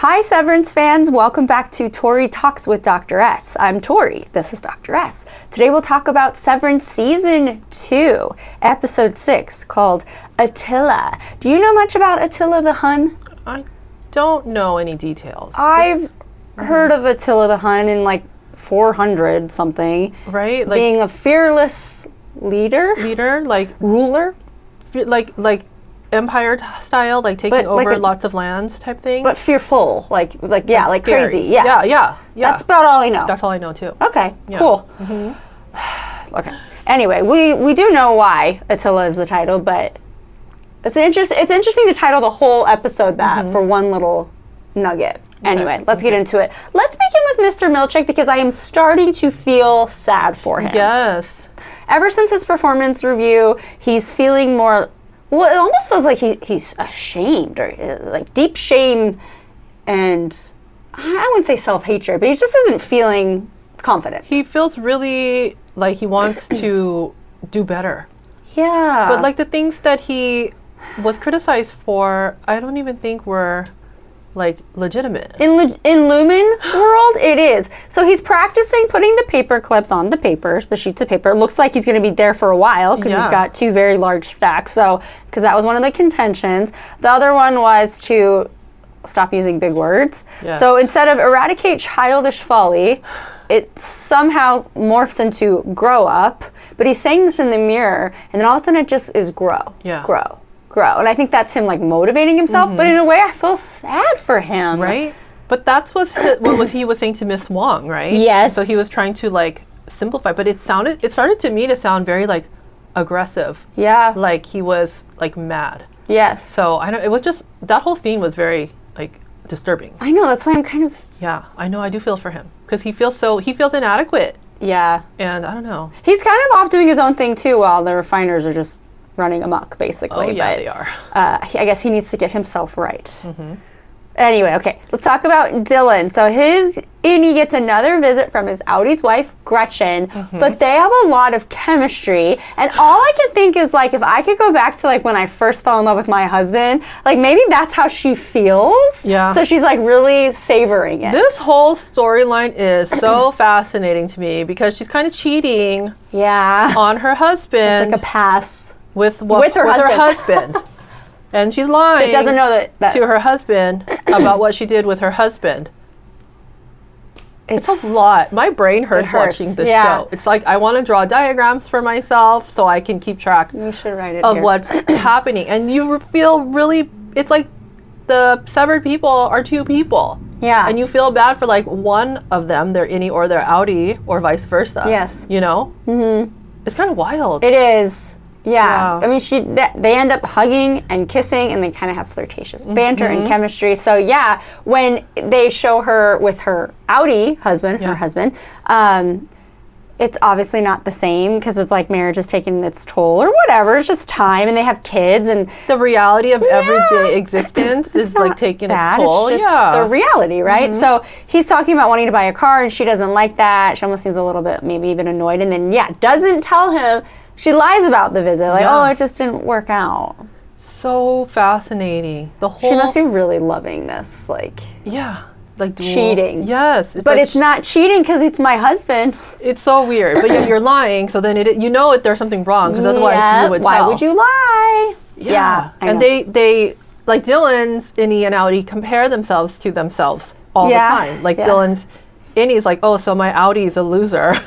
Hi, Severance fans. Welcome back to Tori Talks with Dr. S. I'm Tori. This is Dr. S. Today we'll talk about Severance Season 2, Episode 6, called Attila. Do you know much about Attila the Hun? I don't know any details. I've heard of Attila the Hun in like 400 something. Right? Like being a fearless leader? like Ruler? like empire style, like taking over lots of lands type thing. But fearful, like scary. Crazy. Yes. Yeah. That's about all I know. That's all I know too. Okay, cool. Okay. Anyway, we do know why Attila is the title, but it's interesting to title the whole episode that for one little nugget. Anyway, let's get into it. Let's begin with Mr. Milchick because I am starting to feel sad for him. Yes. Ever since his performance review, he's feeling more. Well, it almost feels like he's ashamed, or like deep shame, and I wouldn't say self-hatred, but he just isn't feeling confident. He feels really like he wants to do better. Yeah. But like the things that he was criticized for, I don't even think were like legitimate. In Lumen world, it is. So he's practicing putting the paper clips on the papers, the sheets of paper. It looks like he's going to be there for a while because he's got two very large stacks. So, because that was one of the contentions. The other one was to stop using big words. Yes. So instead of eradicate childish folly, it somehow morphs into grow up. But he's saying this in the mirror, and then all of a sudden it just is grow. Yeah. Grow. And I think that's him like motivating himself, but in a way I feel sad for him. Right? But that's what he was saying to Miss Wong, right? Yes. So he was trying to like simplify, but it started to me to sound very like aggressive. Yeah. Like he was like mad. Yes. So it was just, that whole scene was very like disturbing. I know, that's why I'm kind of. Yeah, I know, I do feel for him because he feels inadequate. Yeah. And I don't know. He's kind of off doing his own thing too while the refiners are just running amok, basically. Oh, yeah, but, they are. I guess he needs to get himself right. Anyway, okay, let's talk about Dylan. So Innie gets another visit from his outies wife, Gretchen, but they have a lot of chemistry. And all I can think is like, if I could go back to like when I first fell in love with my husband, like maybe that's how she feels. Yeah. So she's like really savoring it. This whole storyline is so fascinating to me because she's kind of cheating on her husband. It's like a pass. With her husband. And she's lying. It doesn't know that to her husband about what she did with her husband. It's a lot. My brain hurts watching this show. It's like I want to draw diagrams for myself so I can keep track You should write it of here. what's happening. And you feel really, it's like the severed people are two people. Yeah. And you feel bad for like one of them, their innie or their outie, or vice versa. Yes. You know? It's kind of wild. It is. Yeah. Wow. I mean, they end up hugging and kissing, and they kind of have flirtatious banter and chemistry. So yeah, when they show her with her outie husband, her husband, it's obviously not the same because it's like marriage is taking its toll or whatever. It's just time, and they have kids, and the reality of everyday existence is like taking its toll. It's just the reality, right? So he's talking about wanting to buy a car, and she doesn't like that. She almost seems a little bit, maybe even annoyed, and then doesn't tell him. She lies about the visit, like, oh, it just didn't work out. So fascinating. She must be really loving this, like. Yeah. Like cheating. Yes. But it's not cheating because it's my husband. It's so weird. But yet you're lying, so then there's something wrong, because otherwise you would tell. Why would you lie? Yeah. And they, like Dylan's innie and outie, compare themselves to themselves all the time. Like Dylan's innie's like, oh, so my outie's a loser.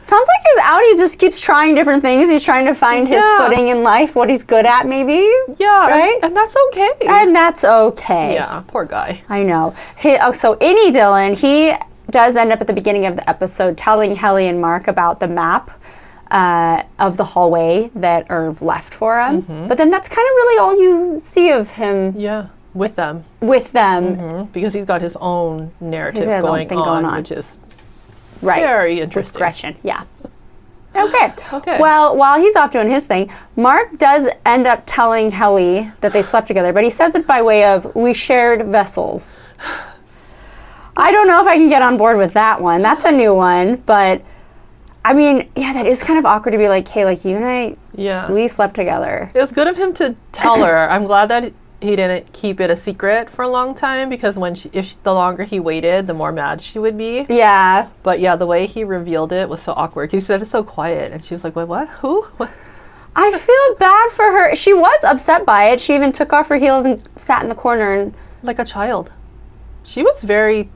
Sounds like his outie just keeps trying different things. He's trying to find his footing in life, what he's good at, maybe. Yeah, right. And that's okay. And that's okay. Yeah, poor guy. I know. So Innie Dylan, he does end up at the beginning of the episode telling Helly and Mark about the map of the hallway that Irv left for him. But then that's kind of really all you see of him. Yeah, with them. Because he's got his own narrative going on, which is very interesting. With Gretchen, Okay. Well, while he's off doing his thing, Mark does end up telling Helly that they slept together, but he says it by way of, we shared vessels. I don't know if I can get on board with that one. That's a new one, but I mean, that is kind of awkward to be like, hey, like you and I, we slept together. It was good of him to tell her. I'm glad that he didn't keep it a secret for a long time, because the longer he waited, the more mad she would be. Yeah. But yeah, the way he revealed it was so awkward. He said it so quiet, and she was like, "Wait, what? Who? What?" I feel bad for her. She was upset by it. She even took off her heels and sat in the corner and Like a child. She was very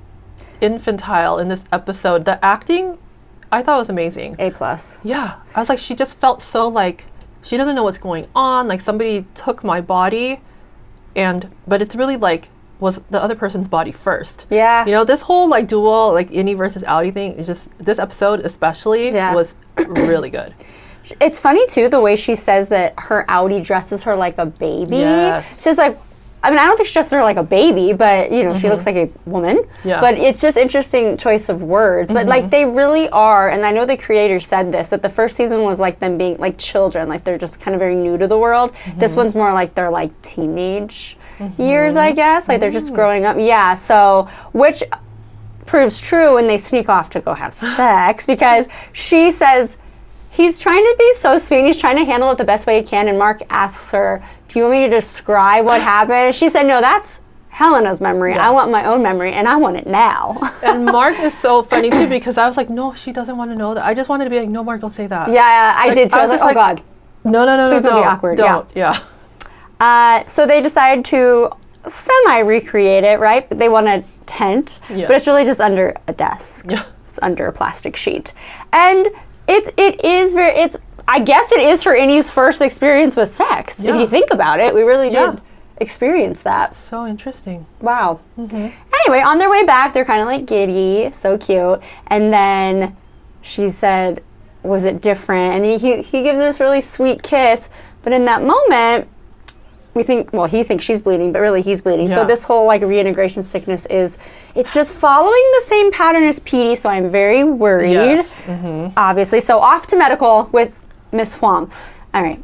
infantile in this episode. The acting, I thought was amazing. A+. Yeah, I was like, she just felt so like she doesn't know what's going on. Like somebody took my body, but it's really like was the other person's body first. Yeah. You know, this whole like dual like innie versus outie thing. Is just this episode especially was really good. It's funny too the way she says that her outie dresses her like a baby. Yes. She's like, I mean, I don't think she dresses her like a baby, but you know, she looks like a woman. Yeah. But it's just interesting choice of words. But like they really are, and I know the creator said this, that the first season was like them being like children, like they're just kind of very new to the world. This one's more like they're like teenage years, I guess. Like they're just growing up. Yeah. So which proves true when they sneak off to go have sex, because she says he's trying to be so sweet and he's trying to handle it the best way he can, and Mark asks her, do you want me to describe what happened? She said, no, that's Helena's memory. I want my own memory, and I want it now. And Mark is so funny too, because I was like, no, she doesn't want to know that. I just wanted to be like, no, Mark, don't say that. Yeah, I did too. I was like, oh God. No, Please don't be awkward. Don't. Yeah. So they decided to semi-recreate it, right? They want a tent, but it's really just under a desk. Yeah. It's under a plastic sheet. And I guess it is her innie's first experience with sex. If you think about it, we really did experience that. So interesting. Wow. Anyway, on their way back, they're kind of like giddy, so cute. And then she said, was it different? And then he gives this really sweet kiss. But in that moment, we think, well, he thinks she's bleeding, but really he's bleeding. So this whole like reintegration sickness it's just following the same pattern as PD, so I'm very worried, obviously. So off to medical with Miss Huang. All right,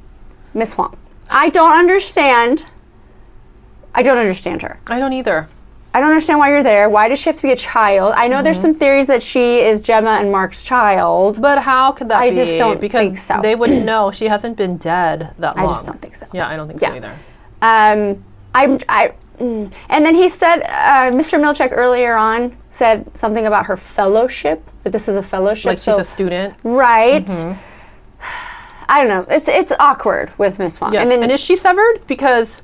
Miss Huang. I don't understand her. I don't either. I don't understand why you're there. Why does she have to be a child? I know there's some theories that she is Gemma and Mark's child. But how could that be? I just don't think so. They wouldn't know. She hasn't been dead that long. I just don't think so. Yeah, I don't think so either. And then he said, Mr. Milchek earlier on said something about her fellowship, that this is a fellowship. Like she's a student. Right. I don't know. It's awkward with Miss Huang. Yes. And is she severed? Because...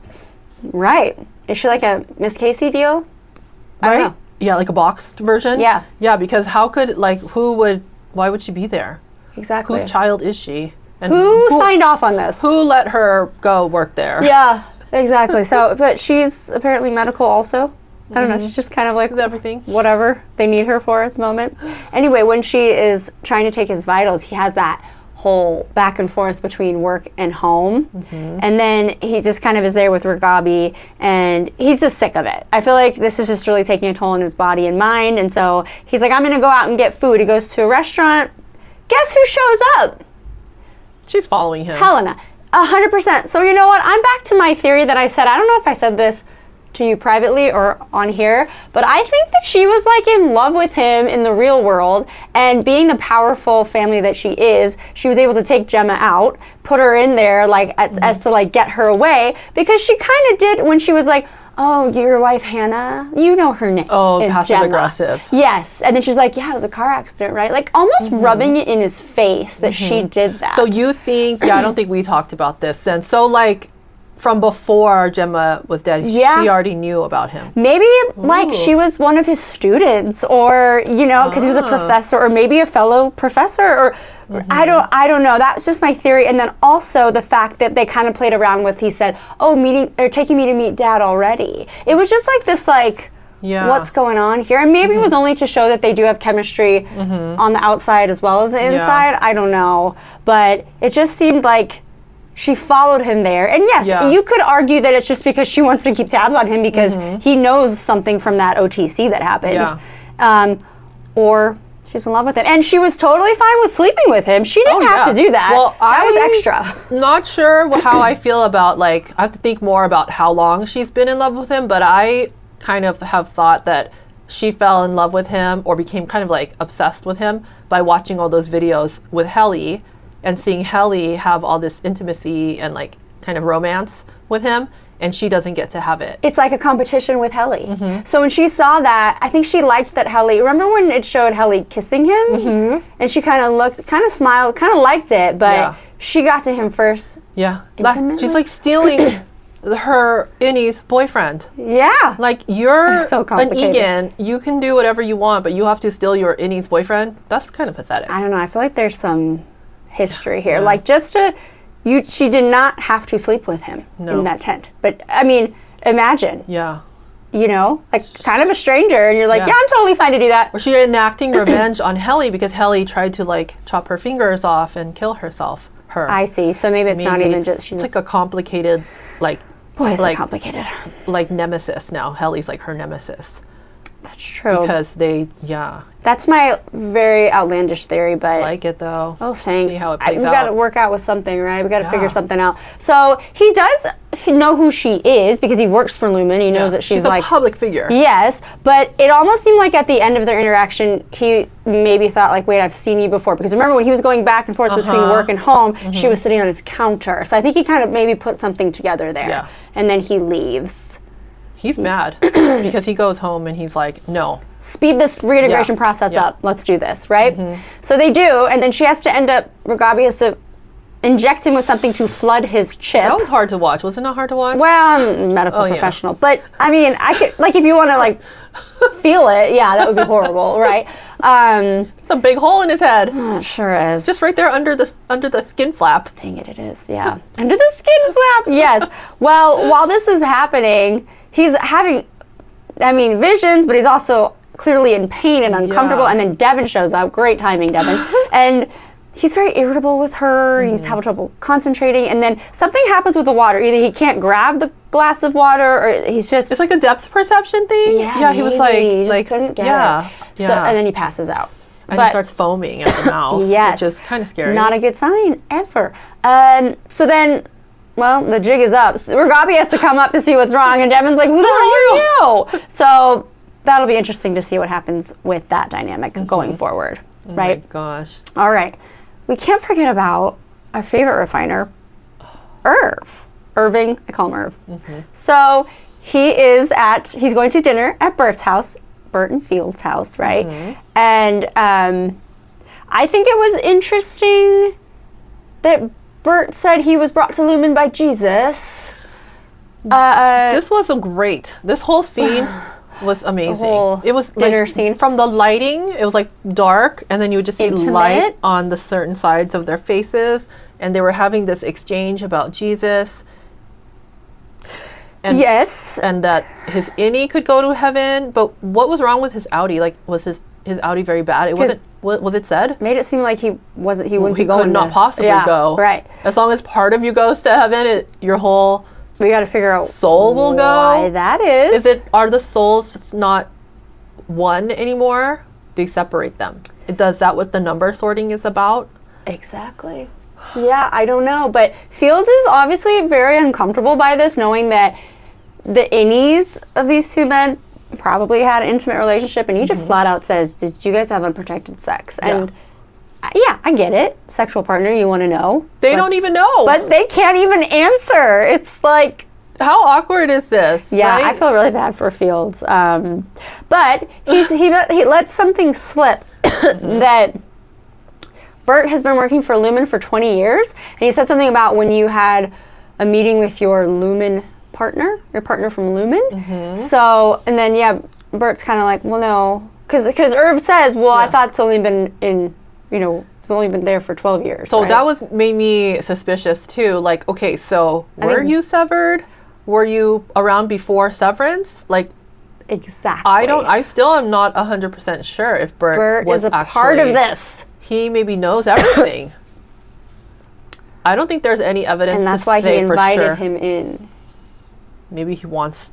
Right. Is she like a Miss Casey deal? I don't know. Yeah, like a boxed version? Yeah. Yeah, because how could, like, why would she be there? Exactly. Whose child is she? And who signed off on this? Who let her go work there? Yeah, exactly. So, but she's apparently medical also. I don't know. She's just kind of like everything, whatever they need her for at the moment. Anyway, when she is trying to take his vitals, he has that whole back and forth between work and home. And then he just kind of is there with Ragabi, and he's just sick of it. I feel like this is just really taking a toll on his body and mind. And so he's like, I'm going to go out and get food. He goes to a restaurant. Guess who shows up? She's following him. Helena. 100%. So you know what? I'm back to my theory that I said. I don't know if I said this to you privately or on here, but I think that she was like in love with him in the real world, and being the powerful family that she is, she was able to take Gemma out, put her in there like as to like get her away, because she kind of did when she was like, oh, your wife Hannah, you know her name is passive Gemma. Aggressive. Yes, and then she's like, yeah, it was a car accident, right? Like almost rubbing it in his face that she did that. So you think, I don't think we talked about this then. So like from before Gemma was dead, she already knew about him. Maybe like she was one of his students, or you know, because he was a professor, or maybe a fellow professor, or I don't know. That was just my theory. And then also the fact that they kind of played around with. He said, "Oh, taking me to meet Dad already." It was just like this, like. Yeah. What's going on here? And maybe it was only to show that they do have chemistry on the outside as well as the inside. I don't know, but it just seemed like she followed him there. And yes, you could argue that it's just because she wants to keep tabs on him because he knows something from that OTC that happened. Or she's in love with him. And she was totally fine with sleeping with him. She didn't have to do that. Well, that was extra. Not sure how I feel about, like, I have to think more about how long she's been in love with him, but I kind of have thought that she fell in love with him or became kind of like obsessed with him by watching all those videos with Helly, and seeing Helly have all this intimacy and like kind of romance with him. and she doesn't get to have it. It's like a competition with Helly. So when she saw that, I think she liked that Helly, remember when it showed Helly kissing him? And she kind of smiled, kind of liked it, but she got to him first. Yeah. Intimately? She's like stealing her innie's boyfriend. Yeah. Like, you're So an complicated. Egan, you can do whatever you want, but you have to steal your innie's boyfriend? That's kind of pathetic. I don't know, I feel like there's some history here. Like, she did not have to sleep with him in that tent. But, I mean, imagine. Yeah. You know, like kind of a stranger, and you're like, Yeah. I'm totally fine to do that. Or she enacting revenge on Helly because Helly tried to, like, chop her fingers off and kill herself. I see. So maybe it's not even just, she's It's like a complicated, like, boy, it's like- complicated. like nemesis now. Helly's like her nemesis. That's true. Because That's my very outlandish theory, but like it though. oh, thanks. See how it We plays got to out. work out with something, right? We got to figure Yeah. something out. So he does know who she is because he works for Lumen. He knows that she's a like public figure. yes, but it almost seemed like at the end of their interaction, he maybe thought like, wait, I've seen you before. Because remember when he was going back and forth between work and home, she was sitting on his counter. So I think he kind of maybe put something together there. Yeah. And then he leaves. He's mad because he goes home and he's like, no. Speed this reintegration process up. Let's do this, right? So they do, and then she has to end up, Ragabi has to inject him with something to flood his chip. That was hard to watch. Wasn't it hard to watch? Well, I'm a medical professional, but I mean, I could, like, if you want to, like, feel it, yeah, that would be horrible, right? It's a big hole in his head. It sure is. Just right there under the skin flap. Dang it, it is, yeah. Under the skin flap, yes. Well, while this is happening, he's having, I mean, visions, but he's also clearly in pain and uncomfortable. Yeah. And then Devin shows up. Great timing, Devin. And he's very irritable with her. And he's having trouble concentrating. And then something happens with the water. Either he can't grab the glass of water, or he's just It's like a depth perception thing. yeah. He was maybe. like, he just couldn't get yeah, it. So, yeah. and then he passes out. And he starts foaming at the mouth, Yes. which is kind of scary. Not a good sign ever. So then, well, the jig is up. Ragabi has to come up to see what's wrong, and Devin's like, "Who the hell are you?" So that'll be interesting to see what happens with that dynamic going forward, right? Oh my gosh. All right. We can't forget about our favorite refiner, Irving. I call him Irv. So he's going to dinner at Bert's house, Bert and Field's house, right? And I think it was interesting that Bert said he was brought to Lumen by Jesus. This was great. This whole scene was amazing. whole It was dinner like, scene. from the lighting. It was like dark, and then you would just see Intimate. light on the certain sides of their faces, and they were having this exchange about Jesus. And, Yes. and that his innie could go to heaven, but what was wrong with his outie? Like, was his outie very bad? It wasn't. Was it said? Made it seem like he wouldn't be He going could not to- possibly yeah, go. Right. As long as part of you goes to heaven, your whole We got to figure out soul will why go. that is. Are the souls not one anymore? They separate them. Does that what the number sorting is about? Exactly. Yeah, I don't know. But Fields is obviously very uncomfortable by this, knowing that the innies of these two men probably had an intimate relationship, and he just flat out says, "Did you guys have unprotected sex?" And yeah, I get it. Sexual partner, you want to know. They don't even know. But they can't even answer. It's like, how awkward is this? yeah, right? I feel really bad for Fields. But he lets something slip that Bert has been working for Lumen for 20 years, and he said something about when you had a meeting with your Lumen partner, your partner from Lumen. So, and then, yeah, Bert's kind of like, well, no. Because Irv says, well, I thought it's only been it's only been there for 12 years. So right? that made me suspicious too. Like, okay, so were you severed? Were you around before Severance? Like, Exactly. I still am not 100% sure if Bert was is a actually, part of this. He maybe knows everything. I don't think there's any evidence And that's to why he say for invited sure. him in. Maybe he wants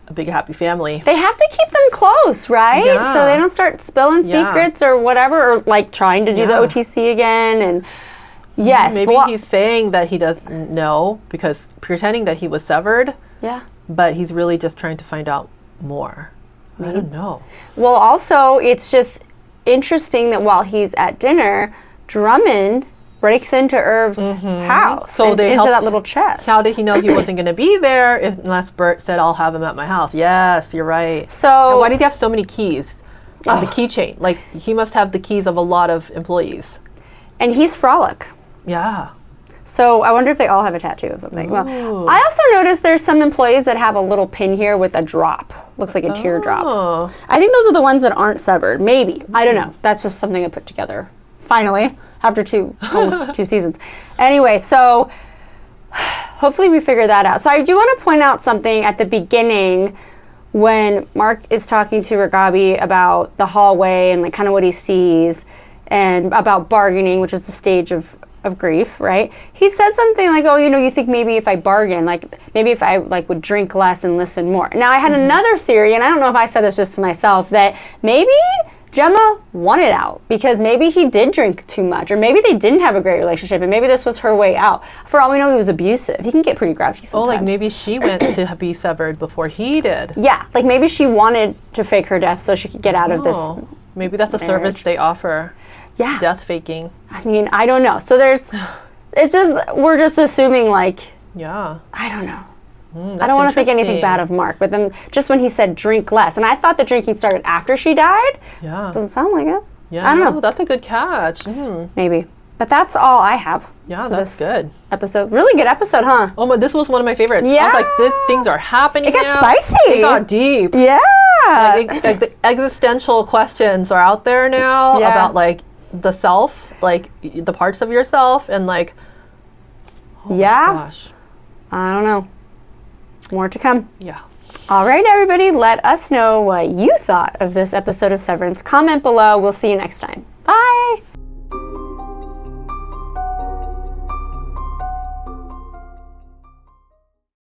a big happy family. They have to keep them close, right? Yeah. So they don't start spilling Yeah. secrets or whatever, or like trying to do the Yeah. OTC again. And yes, Maybe but he's saying that he doesn't know because pretending that he was severed, yeah. but he's really just trying to find out more. I don't know. Well, also, it's just interesting that while he's at dinner, Drummond breaks into Irv's house, So they into that helped- little chest. How did he know he wasn't going to be there unless Bert said, I'll have him at my house? Yes, you're right. So And why did he have so many keys on the keychain? Like, he must have the keys of a lot of employees. and he's Frolic. Yeah. So I wonder if they all have a tattoo of something. Well, I also noticed there's some employees that have a little pin here with a drop. Looks like a teardrop. Oh. I think those are the ones that aren't severed. Maybe. I don't know. That's just something I put together. Finally, after almost 2 seasons. Anyway, so hopefully we figure that out. So I do want to point out something at the beginning when Mark is talking to Ragabi about the hallway and like kind of what he sees and about bargaining, which is the stage of grief, right? He said something like, oh, you think maybe if I bargain, like maybe if I like would drink less and listen more. Now I had another theory, and I don't know if I said this just to myself, that maybe Gemma wanted out because maybe he did drink too much, or maybe they didn't have a great relationship, and maybe this was her way out. For all we know, he was abusive. He can get pretty grouchy sometimes. Oh, like maybe she went to be severed before he did. Yeah, like maybe she wanted to fake her death so she could get out of this. Maybe that's a service marriage. they offer. Yeah. Death faking. I mean, I don't know. So we're just assuming like, Yeah. I don't know. That's I don't want to think anything interesting. bad of Mark, but then just when he said drink less, and I thought the drinking started after she died. Yeah. Doesn't sound like it. Yeah. I don't know. That's a good catch. Maybe. But that's all I have. Yeah, for that's this good. Episode. Really good episode, huh? Oh my, this was one of my favorites. Yeah. I was like, things are happening It got now. spicy. It got deep. Yeah. Like, the existential questions are out there now Yeah. about like the self, like the parts of yourself, and like, oh my Yeah. gosh. I don't know. More to come. Yeah. All right, everybody. Let us know what you thought of this episode of Severance. Comment below. We'll see you next time.